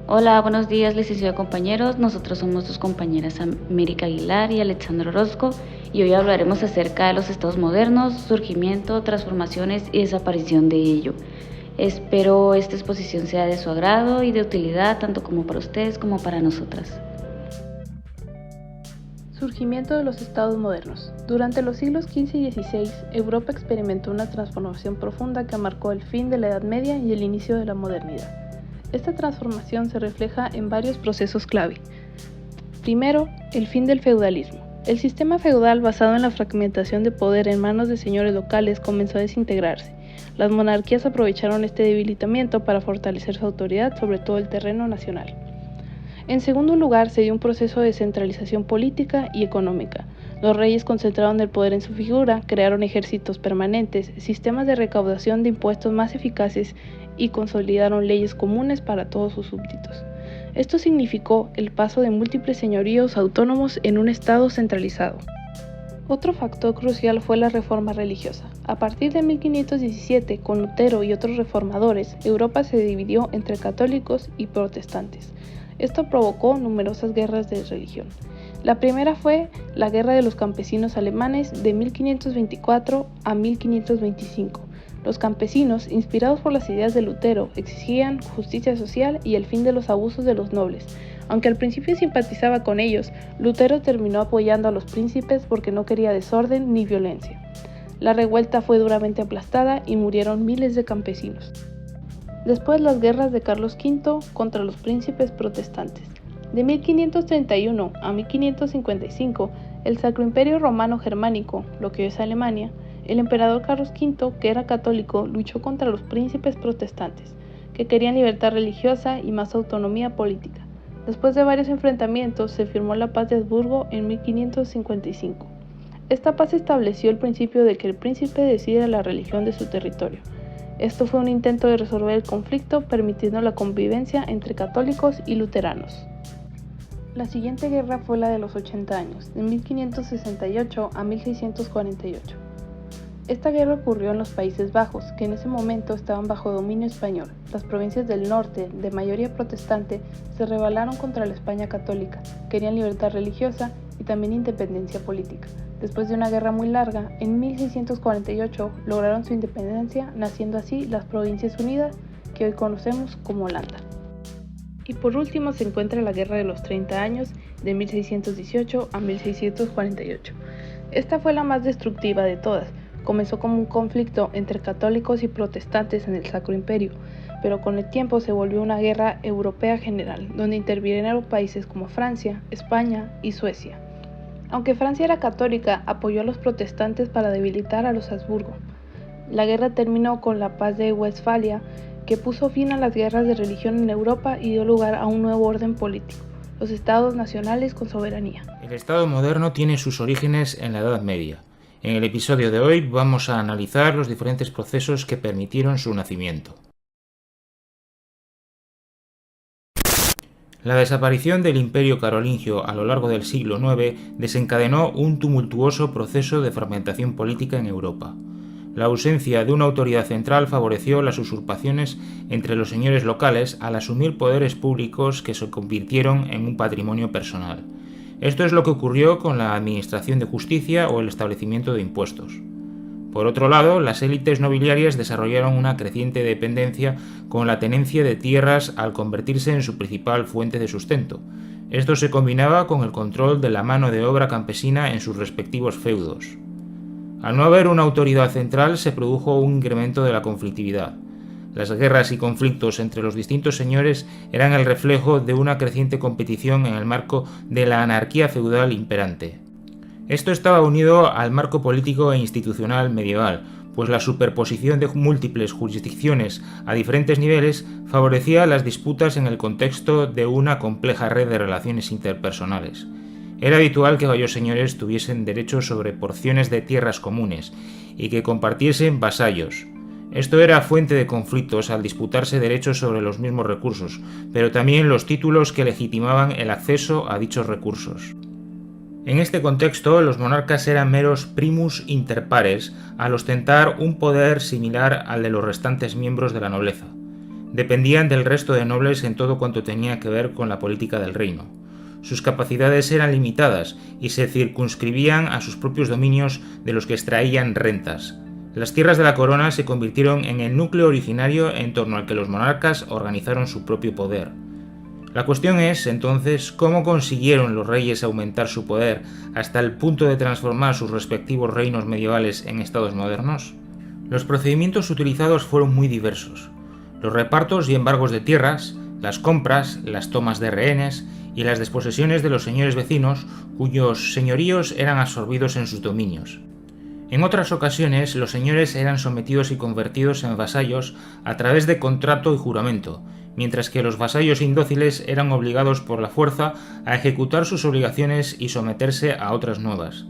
Hola, buenos días, licenciado compañeros. Nosotros somos tus compañeras América Aguilar y Alexandra Orozco y hoy hablaremos acerca de los estados modernos, surgimiento, transformaciones y desaparición de ello. Espero esta exposición sea de su agrado y de utilidad tanto como para ustedes como para nosotras. Surgimiento de los estados modernos. Durante los siglos XV y XVI, Europa experimentó una transformación profunda que marcó el fin de la Edad Media y el inicio de la modernidad. Esta transformación se refleja en varios procesos clave. Primero, el fin del feudalismo. El sistema feudal basado en la fragmentación de poder en manos de señores locales comenzó a desintegrarse. Las monarquías aprovecharon este debilitamiento para fortalecer su autoridad sobre todo el terreno nacional. En segundo lugar, se dio un proceso de centralización política y económica. Los reyes concentraron el poder en su figura, crearon ejércitos permanentes, sistemas de recaudación de impuestos más eficaces y consolidaron leyes comunes para todos sus súbditos. Esto significó el paso de múltiples señoríos autónomos en un estado centralizado. Otro factor crucial fue la reforma religiosa. A partir de 1517, con Lutero y otros reformadores, Europa se dividió entre católicos y protestantes. Esto provocó numerosas guerras de religión. La primera fue la Guerra de los Campesinos Alemanes de 1524 a 1525. Los campesinos, inspirados por las ideas de Lutero, exigían justicia social y el fin de los abusos de los nobles. Aunque al principio simpatizaba con ellos, Lutero terminó apoyando a los príncipes porque no quería desorden ni violencia. La revuelta fue duramente aplastada y murieron miles de campesinos. Después las guerras de Carlos V contra los príncipes protestantes. De 1531 a 1555, el Sacro Imperio Romano Germánico, lo que hoy es Alemania, el emperador Carlos V, que era católico, luchó contra los príncipes protestantes, que querían libertad religiosa y más autonomía política. Después de varios enfrentamientos, se firmó la Paz de Habsburgo en 1555. Esta paz estableció el principio de que el príncipe decide la religión de su territorio. Esto fue un intento de resolver el conflicto, permitiendo la convivencia entre católicos y luteranos. La siguiente guerra fue la de los 80 años, de 1568 a 1648. Esta guerra ocurrió en los Países Bajos, que en ese momento estaban bajo dominio español. Las provincias del norte, de mayoría protestante, se rebelaron contra la España católica, querían libertad religiosa y también independencia política. Después de una guerra muy larga, en 1648 lograron su independencia, naciendo así las Provincias Unidas, que hoy conocemos como Holanda. Y por último se encuentra la Guerra de los 30 años, de 1618 a 1648. Esta fue la más destructiva de todas. Comenzó como un conflicto entre católicos y protestantes en el Sacro Imperio, pero con el tiempo se volvió una guerra europea general, donde intervinieron países como Francia, España y Suecia. Aunque Francia era católica, apoyó a los protestantes para debilitar a los Habsburgo. La guerra terminó con la Paz de Westfalia, que puso fin a las guerras de religión en Europa y dio lugar a un nuevo orden político, los estados nacionales con soberanía. El Estado moderno tiene sus orígenes en la Edad Media. En el episodio de hoy vamos a analizar los diferentes procesos que permitieron su nacimiento. La desaparición del Imperio carolingio a lo largo del siglo IX desencadenó un tumultuoso proceso de fragmentación política en Europa. La ausencia de una autoridad central favoreció las usurpaciones entre los señores locales al asumir poderes públicos que se convirtieron en un patrimonio personal. Esto es lo que ocurrió con la administración de justicia o el establecimiento de impuestos. Por otro lado, las élites nobiliarias desarrollaron una creciente dependencia con la tenencia de tierras al convertirse en su principal fuente de sustento. Esto se combinaba con el control de la mano de obra campesina en sus respectivos feudos. Al no haber una autoridad central, se produjo un incremento de la conflictividad. Las guerras y conflictos entre los distintos señores eran el reflejo de una creciente competición en el marco de la anarquía feudal imperante. Esto estaba unido al marco político e institucional medieval, pues la superposición de múltiples jurisdicciones a diferentes niveles favorecía las disputas en el contexto de una compleja red de relaciones interpersonales. Era habitual que varios señores tuviesen derechos sobre porciones de tierras comunes y que compartiesen vasallos. Esto era fuente de conflictos al disputarse derechos sobre los mismos recursos, pero también los títulos que legitimaban el acceso a dichos recursos. En este contexto, los monarcas eran meros primus inter pares al ostentar un poder similar al de los restantes miembros de la nobleza. dependían del resto de nobles en todo cuanto tenía que ver con la política del reino. Sus capacidades eran limitadas y se circunscribían a sus propios dominios de los que extraían rentas. Las tierras de la corona se convirtieron en el núcleo originario en torno al que los monarcas organizaron su propio poder. La cuestión es, entonces, cómo consiguieron los reyes aumentar su poder hasta el punto de transformar sus respectivos reinos medievales en estados modernos. Los procedimientos utilizados fueron muy diversos. Los repartos y embargos de tierras, las compras, las tomas de rehenes y las desposesiones de los señores vecinos cuyos señoríos eran absorbidos en sus dominios. En otras ocasiones, los señores eran sometidos y convertidos en vasallos a través de contrato y juramento, mientras que los vasallos indóciles eran obligados por la fuerza a ejecutar sus obligaciones y someterse a otras nuevas.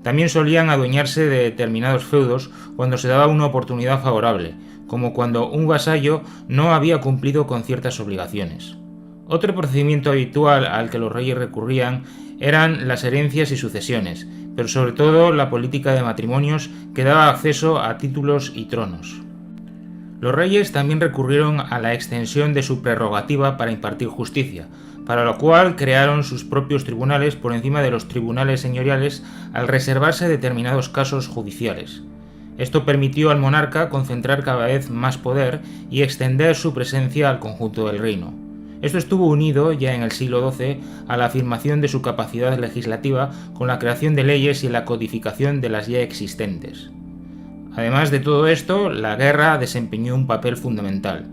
También solían adueñarse de determinados feudos cuando se daba una oportunidad favorable, como cuando un vasallo no había cumplido con ciertas obligaciones. Otro procedimiento habitual al que los reyes recurrían eran las herencias y sucesiones, pero sobre todo la política de matrimonios que daba acceso a títulos y tronos. Los reyes también recurrieron a la extensión de su prerrogativa para impartir justicia, para lo cual crearon sus propios tribunales por encima de los tribunales señoriales al reservarse determinados casos judiciales. Esto permitió al monarca concentrar cada vez más poder y extender su presencia al conjunto del reino. Esto estuvo unido, ya en el siglo XII, a la afirmación de su capacidad legislativa con la creación de leyes y la codificación de las ya existentes. Además de todo esto, la guerra desempeñó un papel fundamental.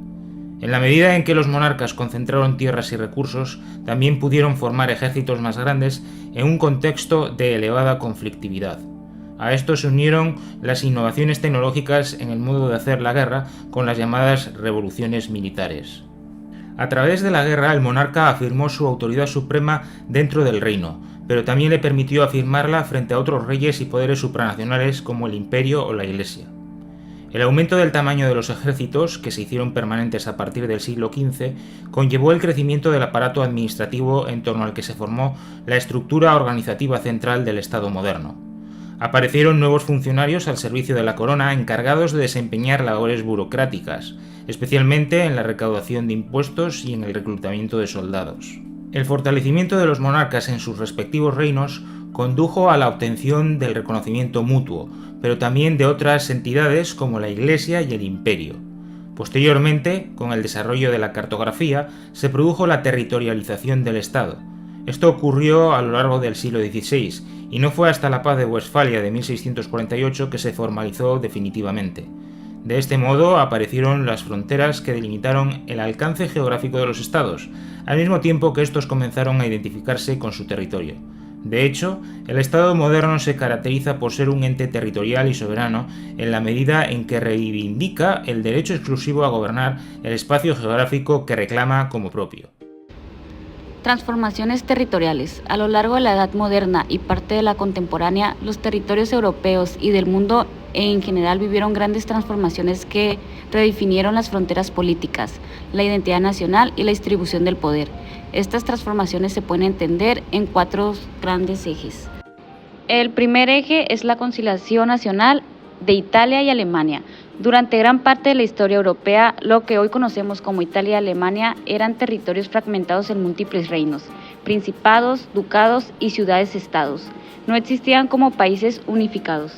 En la medida en que los monarcas concentraron tierras y recursos, también pudieron formar ejércitos más grandes en un contexto de elevada conflictividad. A esto se unieron las innovaciones tecnológicas en el modo de hacer la guerra con las llamadas revoluciones militares. A través de la guerra, el monarca afirmó su autoridad suprema dentro del reino, pero también le permitió afirmarla frente a otros reyes y poderes supranacionales como el imperio o la iglesia. El aumento del tamaño de los ejércitos, que se hicieron permanentes a partir del siglo XV, conllevó el crecimiento del aparato administrativo en torno al que se formó la estructura organizativa central del Estado moderno. Aparecieron nuevos funcionarios al servicio de la corona encargados de desempeñar labores burocráticas, especialmente en la recaudación de impuestos y en el reclutamiento de soldados. El fortalecimiento de los monarcas en sus respectivos reinos condujo a la obtención del reconocimiento mutuo, pero también de otras entidades como la Iglesia y el Imperio. Posteriormente, con el desarrollo de la cartografía, se produjo la territorialización del Estado. Esto ocurrió a lo largo del siglo XVI, y no fue hasta la Paz de Westfalia de 1648 que se formalizó definitivamente. De este modo aparecieron las fronteras que delimitaron el alcance geográfico de los estados, al mismo tiempo que estos comenzaron a identificarse con su territorio. De hecho, el Estado moderno se caracteriza por ser un ente territorial y soberano en la medida en que reivindica el derecho exclusivo a gobernar el espacio geográfico que reclama como propio. Transformaciones territoriales. A lo largo de la Edad Moderna y parte de la contemporánea, los territorios europeos y del mundo en general vivieron grandes transformaciones que redefinieron las fronteras políticas, la identidad nacional y la distribución del poder. Estas transformaciones se pueden entender en 4 grandes ejes. El primer eje es la conciliación nacional de Italia y Alemania. Durante gran parte de la historia europea, lo que hoy conocemos como Italia y Alemania eran territorios fragmentados en múltiples reinos, principados, ducados y ciudades-estados. No existían como países unificados.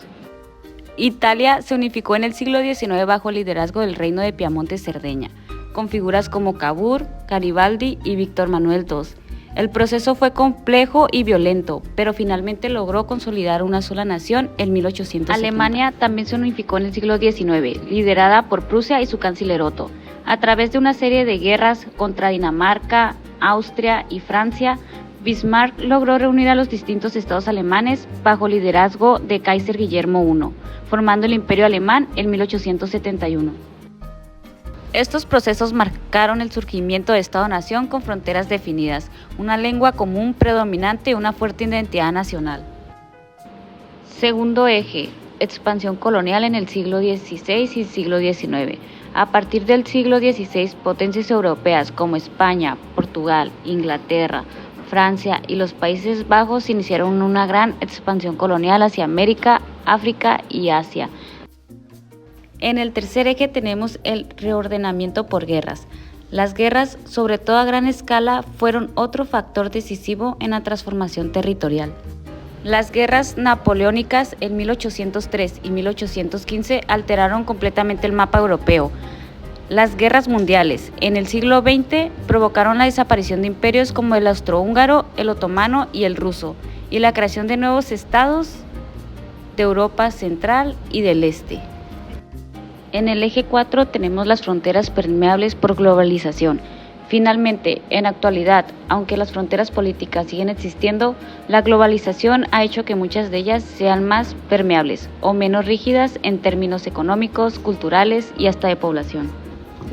Italia se unificó en el siglo XIX bajo el liderazgo del reino de Piamonte-Cerdeña, con figuras como Cavour, Garibaldi y Víctor Manuel II. El proceso fue complejo y violento, pero finalmente logró consolidar una sola nación en 1870. Alemania también se unificó en el siglo XIX, liderada por Prusia y su canciller Otto. A través de una serie de guerras contra Dinamarca, Austria y Francia, Bismarck logró reunir a los distintos estados alemanes bajo el liderazgo de Kaiser Guillermo I, formando el Imperio Alemán en 1871. Estos procesos marcaron el surgimiento de Estado-nación con fronteras definidas, una lengua común predominante y una fuerte identidad nacional. Segundo eje, expansión colonial en el siglo XVI y siglo XIX. A partir del siglo XVI, potencias europeas como España, Portugal, Inglaterra, Francia y los Países Bajos iniciaron una gran expansión colonial hacia América, África y Asia. En el tercer eje tenemos el reordenamiento por guerras. Las guerras, sobre todo a gran escala, fueron otro factor decisivo en la transformación territorial. Las guerras napoleónicas en 1803 y 1815 alteraron completamente el mapa europeo. Las guerras mundiales en el siglo XX provocaron la desaparición de imperios como el austrohúngaro, el otomano y el ruso, y la creación de nuevos estados de Europa Central y del Este. En el eje 4 tenemos las fronteras permeables por globalización. Finalmente, en la actualidad, aunque las fronteras políticas siguen existiendo, la globalización ha hecho que muchas de ellas sean más permeables o menos rígidas en términos económicos, culturales y hasta de población.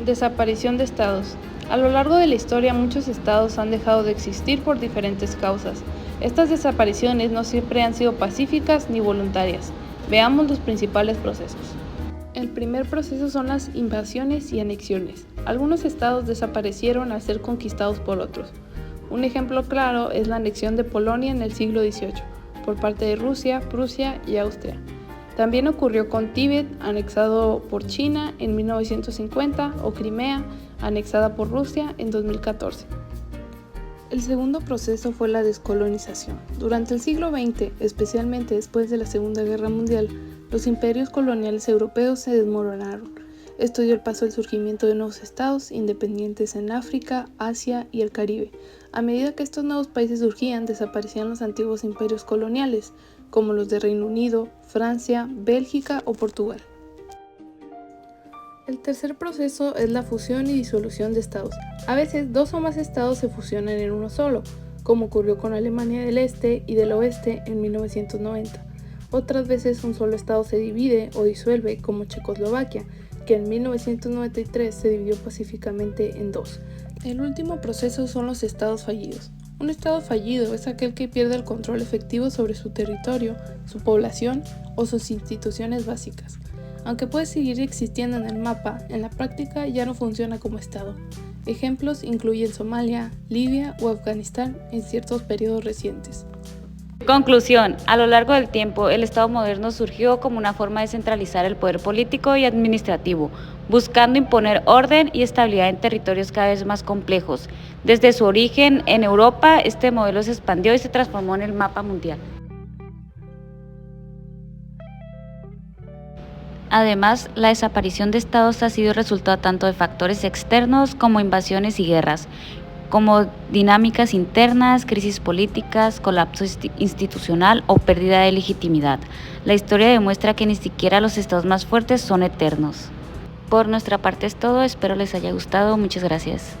Desaparición de estados. A lo largo de la historia, muchos estados han dejado de existir por diferentes causas. Estas desapariciones no siempre han sido pacíficas ni voluntarias. Veamos los principales procesos. El primer proceso son las invasiones y anexiones. Algunos estados desaparecieron al ser conquistados por otros. Un ejemplo claro es la anexión de Polonia en el siglo XVIII por parte de Rusia, Prusia y Austria. También ocurrió con Tíbet, anexado por China en 1950, o Crimea, anexada por Rusia en 2014. El segundo proceso fue la descolonización. Durante el siglo XX, especialmente después de la Segunda Guerra Mundial, los imperios coloniales europeos se desmoronaron. Esto dio el paso al surgimiento de nuevos estados independientes en África, Asia y el Caribe. A medida que estos nuevos países surgían, desaparecían los antiguos imperios coloniales, como los de Reino Unido, Francia, Bélgica o Portugal. El tercer proceso es la fusión y disolución de estados. A veces, dos o más estados se fusionan en uno solo, como ocurrió con Alemania del Este y del Oeste en 1990. Otras veces, un solo estado se divide o disuelve, como Checoslovaquia, que en 1993 se dividió pacíficamente en dos. El último proceso son los estados fallidos. Un estado fallido es aquel que pierde el control efectivo sobre su territorio, su población o sus instituciones básicas. Aunque puede seguir existiendo en el mapa, en la práctica ya no funciona como estado. Ejemplos incluyen Somalia, Libia o Afganistán en ciertos periodos recientes. Conclusión. A lo largo del tiempo, el Estado moderno surgió como una forma de centralizar el poder político y administrativo, buscando imponer orden y estabilidad en territorios cada vez más complejos. Desde su origen en Europa, este modelo se expandió y se transformó en el mapa mundial. Además, la desaparición de estados ha sido resultado tanto de factores externos como invasiones y guerras, como dinámicas internas, crisis políticas, colapso institucional o pérdida de legitimidad. La historia demuestra que ni siquiera los estados más fuertes son eternos. Por nuestra parte es todo, espero les haya gustado, muchas gracias.